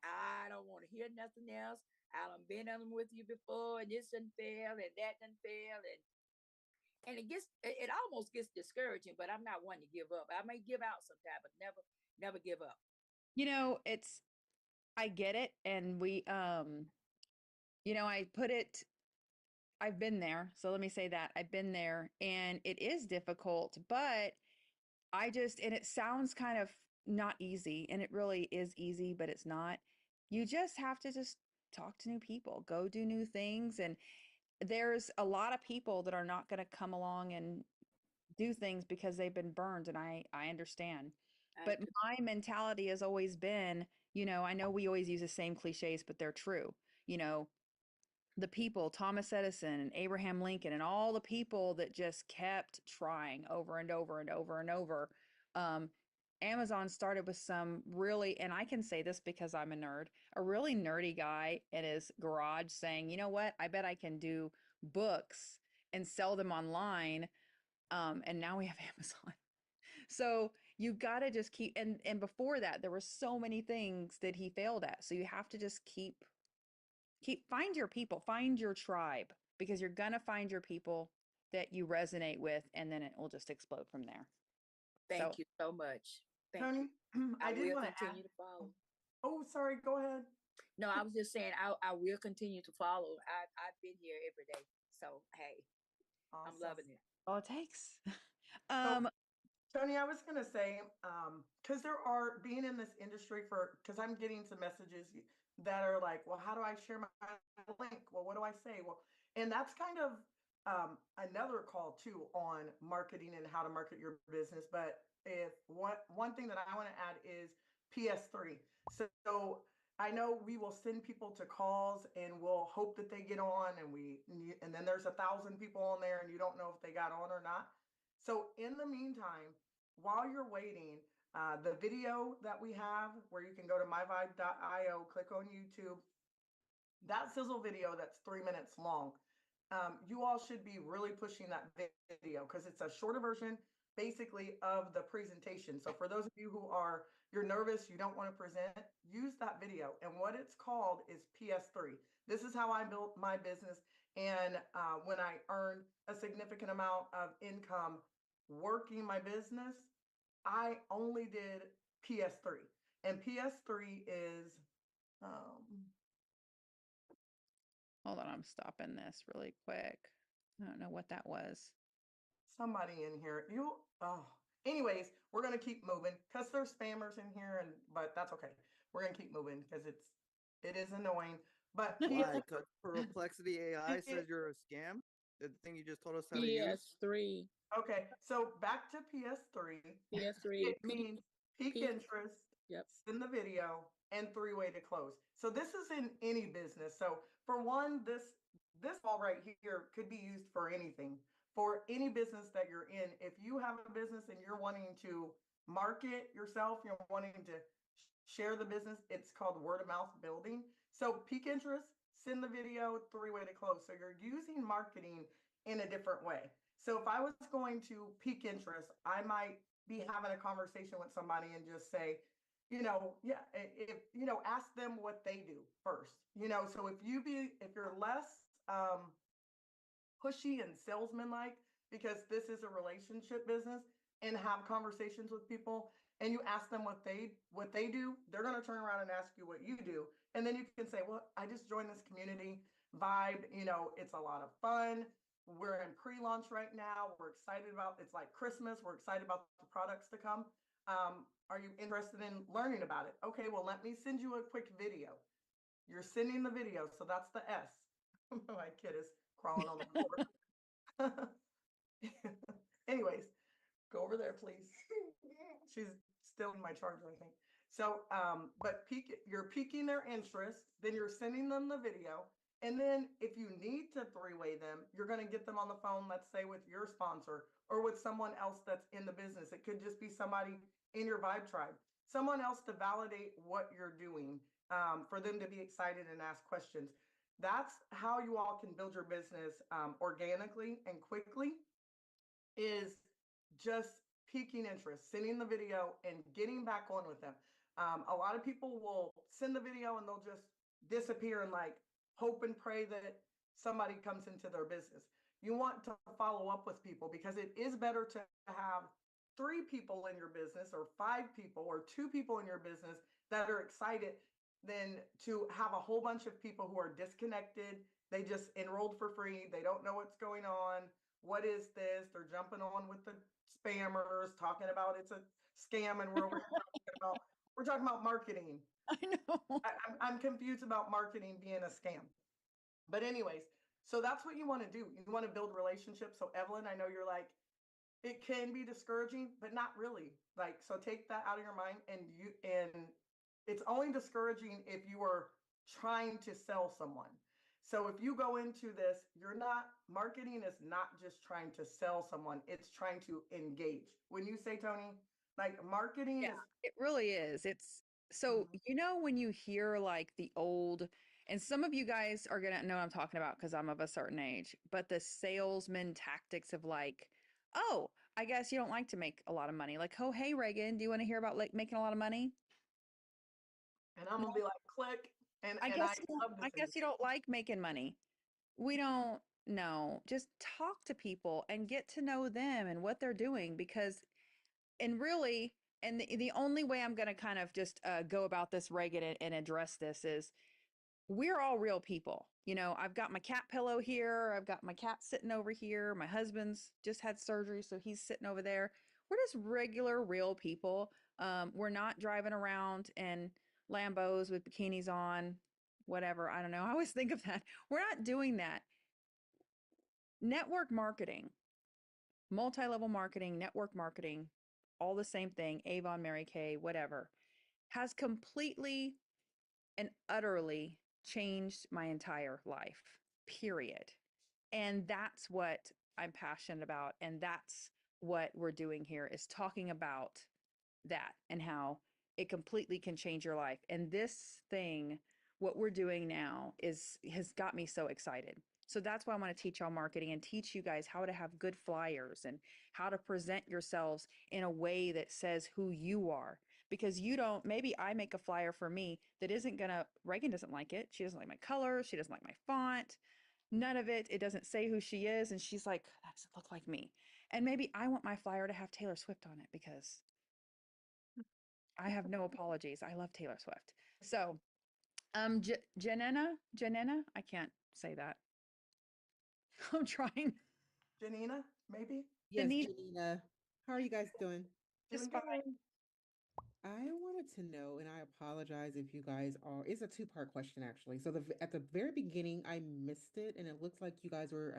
I don't want to hear nothing else. I done been on them with you before, and this done fail, and that done fail, and it almost gets discouraging, but I'm not one to give up. I may give out sometime, but never give up. I get it. And I put it, I've been there. So let me say that I've been there and it is difficult, but and it sounds kind of not easy and it really is easy, but it's not. You just have to just talk to new people, go do new things. And there's a lot of people that are not going to come along and do things because they've been burned. And I understand. But my mentality has always been, I know we always use the same cliches, but they're true. You know, the people, Thomas Edison and Abraham Lincoln, and all the people that just kept trying over and over and over and over. Um, Amazon started with some really, and I can say this because I'm a nerd, a really nerdy guy in his garage saying, you know what, I bet I can do books and sell them online. And now we have Amazon. So you got to just keep, and before that, there were so many things that he failed at. So you have to just find your people, find your tribe, because you're going to find your people that you resonate with, and then it will just explode from there. Thank you so much. Thank Tony, you. I did will want to continue add. to follow. Oh, sorry. Go ahead. No, I was just saying I will continue to follow. I've been here every day. So hey, I'm Awesome. loving it. All it takes. So, Tony, I was going to say, because there are being in this industry because I'm getting some messages that are like, well, how do I share my link? Well, what do I say? Well, and that's kind of another call too on marketing and how to market your business. But if one thing that I want to add is PS3. So I know we will send people to calls and we'll hope that they get on and then there's 1,000 people on there and you don't know if they got on or not. So in the meantime, while you're waiting, the video that we have where you can go to myvibe.io, click on YouTube, that sizzle video that's 3 minutes long, you all should be really pushing that video because it's a shorter version basically of the presentation. So for those of you you're nervous, you don't want to present, use that video. And what it's called is PS3. This is how I built my business. And when I earned a significant amount of income working my business, I only did PS3. And PS3 is, hold on, I'm stopping this really quick. I don't know what that was. somebody in here. Anyways, we're gonna keep moving because there's spammers in here, but that's okay. We're gonna keep moving because it is annoying. But Why? Because Perplexity AI says you're a scam? The thing you just told us how to use? PS3. Okay, so back to PS3. PS3. It means peak interest, Yep. send the video, and three-way to close. So this is in any business. So for one, this all right here could be used for anything. For any business that you're in, if you have a business and you're wanting to market yourself, you're wanting to share the business, it's called word of mouth building. So peak interest, send the video, three-way to close. So you're using marketing in a different way. So if I was going to peak interest, I might be having a conversation with somebody and just say, ask them what they do first. So if you're less pushy and salesman-like, because this is a relationship business, and have conversations with people, and you ask them what they do, they're going to turn around and ask you what you do, and then you can say, well, I just joined this community vibe. It's a lot of fun. We're in pre-launch right now. We're excited about, it's like Christmas. We're excited about the products to come. Are you interested in learning about it? Okay, well, let me send you a quick video. You're sending the video, so that's the S. My kid is crawling on the floor. Anyways, go over there, please. She's still in my charger, I think. So, but you're piquing their interest, then you're sending them the video. And then if you need to three-way them, you're going to get them on the phone, let's say with your sponsor or with someone else that's in the business. It could just be somebody in your Vibe tribe, someone else to validate what you're doing, for them to be excited and ask questions. That's how you all can build your business organically and quickly, is just piquing interest, sending the video and getting back on with them. A lot of people will send the video and they'll just disappear and like hope and pray that somebody comes into their business. You want to follow up with people because it is better to have 3 people in your business or 5 people or 2 people in your business that are excited than to have a whole bunch of people who are disconnected, They just enrolled for free. They don't know what's going on. What is this? They're jumping on with the spammers, talking about it's a scam, and we're talking about marketing. I know. I'm confused about marketing being a scam. But anyways, so that's what you want to do. You want to build relationships. So Evelyn, I know you're like, it can be discouraging, but not really. Like, so take that out of your mind, and it's only discouraging if you are trying to sell someone. So if you go into this, marketing is not just trying to sell someone, it's trying to engage. When you say, Tony, like marketing Yeah, is, it really is. It's so, when you hear like the old, and some of you guys are gonna know what I'm talking about because I'm of a certain age, but the salesman tactics of like, oh, I guess you don't like to make a lot of money. Like, oh, hey, Reagan, do you want to hear about like making a lot of money? and I'm gonna be like, click, and I I guess you don't, love to I say, guess you don't like making money. We don't know. Just talk to people and get to know them and what they're doing because and really, and the only way I'm going to kind of just go about this, Reagan, and address this is we're all real people. I've got my cat pillow here. I've got my cat sitting over here. My husband's just had surgery, so he's sitting over there. We're just regular, real people. We're not driving around in Lambos with bikinis on, whatever. I don't know. I always think of that. We're not doing that. Network marketing, multi-level marketing, network marketing, all the same thing, Avon, Mary Kay, whatever, has completely and utterly changed my entire life, period. And that's what I'm passionate about. And that's what we're doing here is talking about that and how it completely can change your life. And this thing, what we're doing now has got me so excited. So that's why I want to teach y'all marketing and teach you guys how to have good flyers and how to present yourselves in a way that says who you are. Because maybe I make a flyer for me that isn't gonna, Reagan doesn't like it. She doesn't like my color. She doesn't like my font. None of it. It doesn't say who she is. And she's like, that doesn't look like me. And maybe I want my flyer to have Taylor Swift on it because I have no apologies. I love Taylor Swift. So, Janina, I can't say that. I'm trying. Janina, maybe? Yes, Janina, Janina. How are you guys doing? Doing just fine. good. I wanted to know, and I apologize if you guys are. It's a two-part question actually. So at the very beginning, I missed it, and it looks like you guys were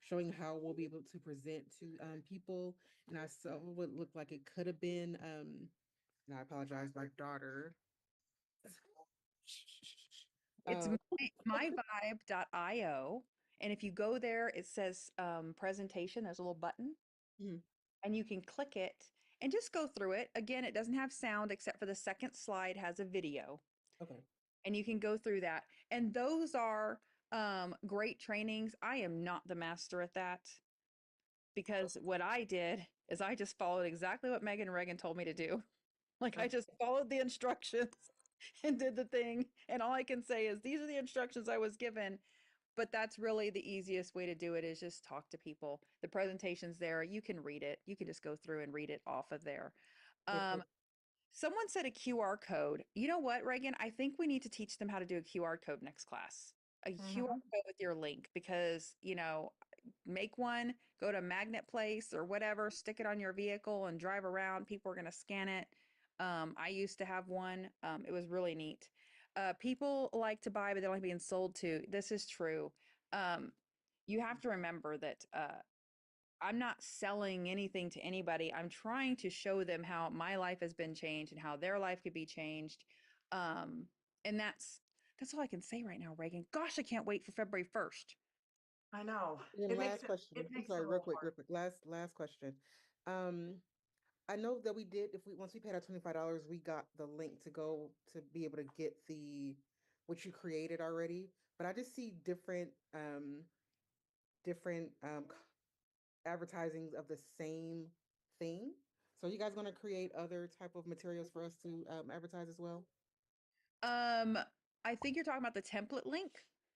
showing how we'll be able to present to people, and I saw what looked like it could have been. And I apologize, my daughter. It's Uh, myvibe.io. And if you go there, it says presentation. There's a little button mhm, and you can click it and just go through it. Again, it doesn't have sound except for the second slide has a video okay. and you can go through that. And those are great trainings. I am not the master at that because what I did is I just followed exactly what Megan Reagan told me to do. Like I just followed the instructions and did the thing. And all I can say is these are the instructions I was given. But that's really the easiest way to do it is just talk to people. The presentation's there. You can read it. You can just go through and read it off of there. Okay. Someone said a QR code. You know what, Reagan? I think we need to teach them how to do a QR code next class. A QR code with your link because, make one, go to Magnet Place or whatever, stick it on your vehicle and drive around. People are going to scan it. I used to have one. It was really neat. People like to buy, but they don't like being sold to. This is true. You have to remember that I'm not selling anything to anybody. I'm trying to show them how my life has been changed and how their life could be changed. And that's all I can say right now, Reagan. Gosh, I can't wait for February 1st. I know. And then last question. It I'm makes it sorry, a real little quick, hard. real quick. Last question. Um, I know that we did. If we once we paid our $25, we got the link to go to be able to get the what you created already. But I just see different advertisings of the same thing. So you guys going to create other type of materials for us to advertise as well? I think you're talking about the template link.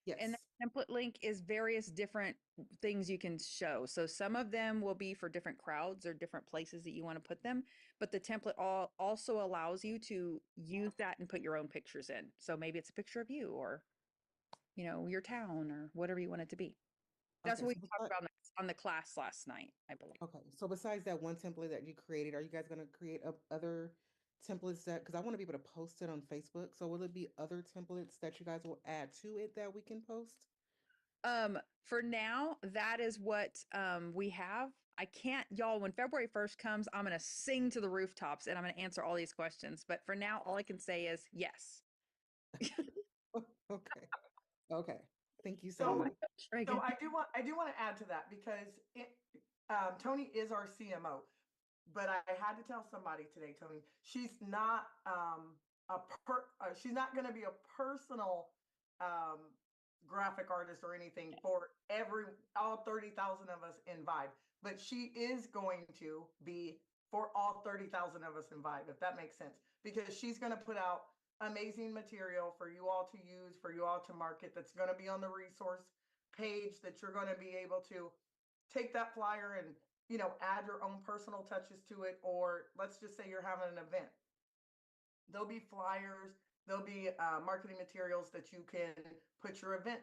And Yes. that template link is various different things you can show. So some of them will be for different crowds or different places that you want to put them. But the template also allows you to use that and put your own pictures in. So maybe it's a picture of you or you know, your town or whatever you want it to be. That's Okay, what we so talked besi- about on the class last night, I believe. okay, so besides that one template that you created, are you guys gonna create other templates that, because I want to be able to post it on Facebook. So will it be other templates that you guys will add to it that we can post? For now, that is what we have. I can't, y'all, when February 1st comes, I'm going to sing to the rooftops and I'm going to answer all these questions. But for now, all I can say is yes. Okay. Okay. Thank you so So, much. so I do want to add to that because Tony is our CMO, but I had to tell somebody today, Tony, she's not she's not going to be a personal um, graphic artist or anything for all 30,000 of us in Vibe, but she is going to be for all 30,000 of us in Vibe, if that makes sense, because she's going to put out amazing material for you all to use, for you all to market. That's going to be on the resource page that you're going to be able to take that flyer and add your own personal touches to it. Or let's just say you're having an event, there'll be flyers, there'll be marketing materials that you can put your event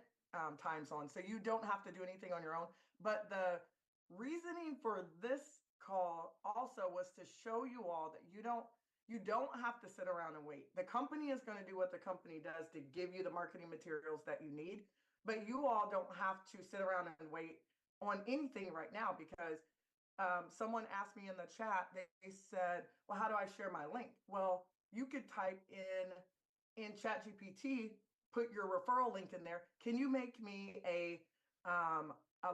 times on, so you don't have to do anything on your own. But the reasoning for this call also was to show you all that you don't have to sit around and wait. The company is going to do what the company does to give you the marketing materials that you need, but you all don't have to sit around and wait on anything right now, because someone asked me in the chat, they said, well, how do I share my link? Well, you could type in ChatGPT, put your referral link in there. Can you make me a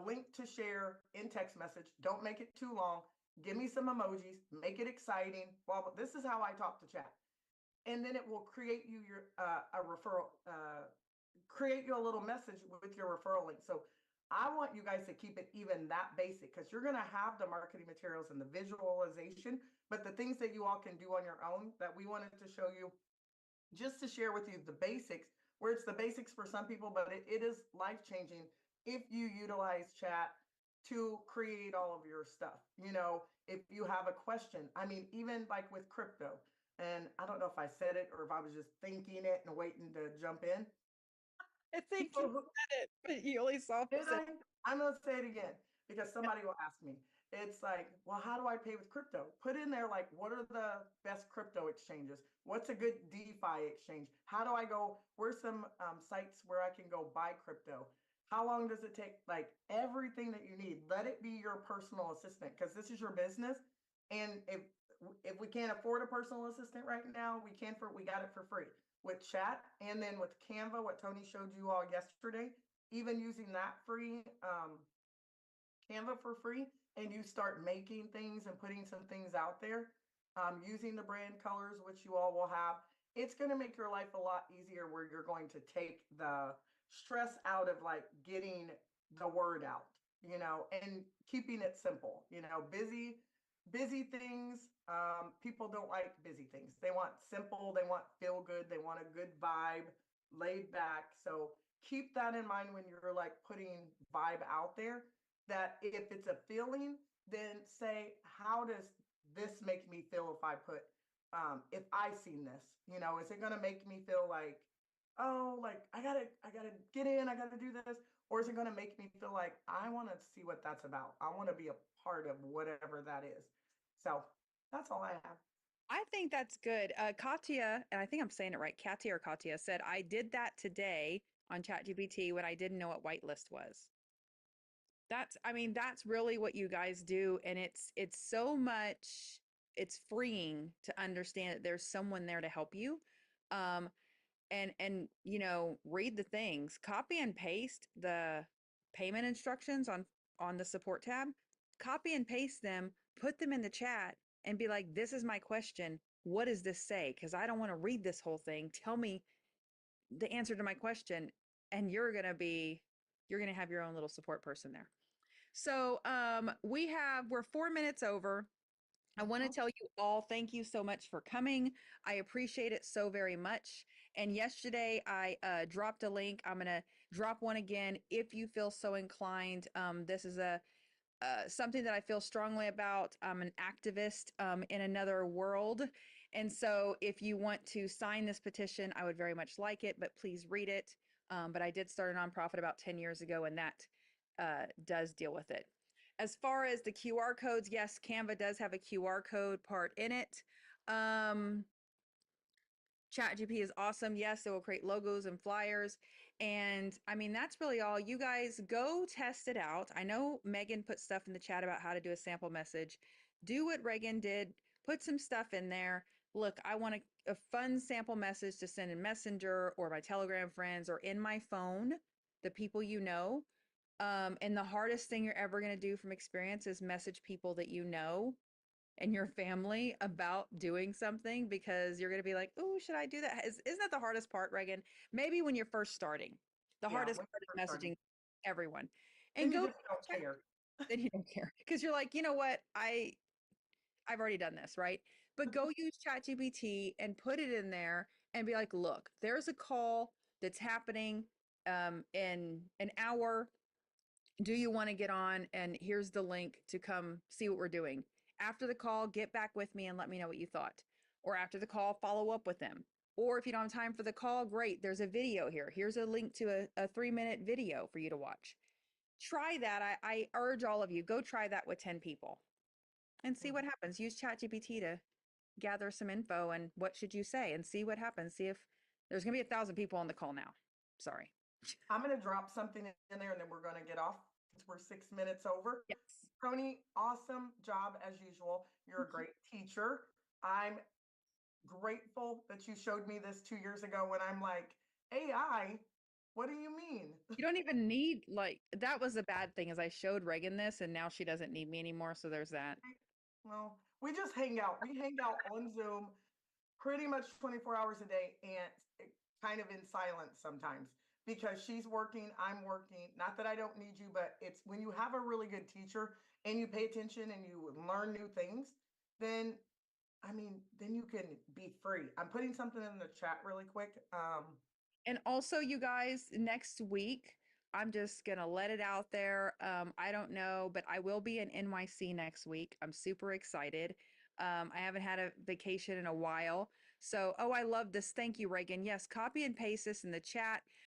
link to share in text message? Don't make it too long. Give me some emojis, make it exciting. Well, this is how I talk to chat. And then it will create you a referral, create you a little message with your referral link. So I want you guys to keep it even that basic, because you're going to have the marketing materials and the visualization, but the things that you all can do on your own that we wanted to show you, just to share with you the basics, where it's the basics for some people, but it is life-changing if you utilize chat to create all of your stuff. If you have a question, I mean, even like with crypto, and I don't know if I said it or if I was just thinking it and waiting to jump in. I think you said it, but you only saw Did I? I'm going to say it again because somebody will ask me. It's like, well, how do I pay with crypto? Put in there, like, what are the best crypto exchanges? What's a good DeFi exchange? How do I go? Where's some sites where I can go buy crypto? How long does it take? Like, everything that you need. Let it be your personal assistant, because this is your business. And if we can't afford a personal assistant right now, we got it for free with chat, and then with Canva, what Tony showed you all yesterday. Even using that free Canva for free, and you start making things and putting some things out there, using the brand colors, which you all will have, it's going to make your life a lot easier, where you're going to take the stress out of like getting the word out, and keeping it simple. Busy things. People don't like busy things. They want simple, they want feel good, they want a good vibe, laid back. So keep that in mind when you're like putting vibe out there, that if it's a feeling, then say, how does this make me feel if I seen this? Is it going to make me feel like, oh, like I gotta get in, I gotta do this? Or is it going to make me feel like I want to see what that's about? I want to be a part of whatever that is. So that's all I have. I think that's good. Katya, and I think I'm saying it right, Katya or Katya said, I did that today on ChatGPT when I didn't know what whitelist was. That's really what you guys do. And it's so much, it's freeing to understand that there's someone there to help you. And read the things, copy and paste the payment instructions on the support tab, copy and paste them, put them in the chat and be like, this is my question. What does this say? Because I don't want to read this whole thing. Tell me the answer to my question. And you're going to have your own little support person there. So we're 4 minutes over. I want to tell you all, thank you so much for coming. I appreciate it so very much. And yesterday I dropped a link. I'm going to drop one again if you feel so inclined. This is something that I feel strongly about. I'm an activist in another world. And so if you want to sign this petition, I would very much like it, but please read it. But I did start a nonprofit about 10 years ago, and that does deal with it. As far as the QR codes, yes, Canva does have a QR code part in it. ChatGPT is awesome. Yes, it will create logos and flyers. And I mean, that's really all. You guys go test it out. I know Megan put stuff in the chat about how to do a sample message. Do what Reagan did, put some stuff in there. Look, I want a fun sample message to send in Messenger or my Telegram friends or in my phone, the people you know. And the hardest thing you're ever going to do from experience is message people that you know and your family about doing something, because you're going to be like, oh, should I do that? Isn't that the hardest part, Reagan? Maybe when you're first starting, the Yeah, hardest when part you're is starting. messaging everyone. Then And you go, just don't care. then you don't care because you're like, you know what? I've already done this, right? But go use ChatGPT and put it in there and be like, look, there's a call that's happening in an hour. Do you want to get on? And here's the link to come see what we're doing. After the call, get back with me and let me know what you thought. Or after the call, follow up with them. Or if you don't have time for the call, great, there's a video here. Here's a link to a 3-minute video for you to watch. Try that. I urge all of you, go try that with 10 people and see what happens. Use ChatGPT to gather some info and what should you say and see what happens. See if there's going to be 1,000 people on the call now. Sorry. I'm going to drop something in there and then we're going to get off since we're 6 minutes over. Yes. Tony, awesome job as usual. You're a great teacher. I'm grateful that you showed me this 2 years ago when I'm like, AI, what do you mean? You don't even need, like, that was a bad thing, is I showed Reagan this and now she doesn't need me anymore. So there's that. Well, we just hang out. We hang out on Zoom pretty much 24 hours a day and kind of in silence sometimes because she's working, I'm working. Not that I don't need you, but it's when you have a really good teacher and you pay attention and you learn new things, then I mean, then you can be free. I'm putting something in the chat really quick. And also, you guys, next week, I'm just going to let it out there. I don't know, but I will be in NYC next week. I'm super excited. I haven't had a vacation in a while. So, oh, I love this. Thank you, Reagan. Yes, copy and paste this in the chat.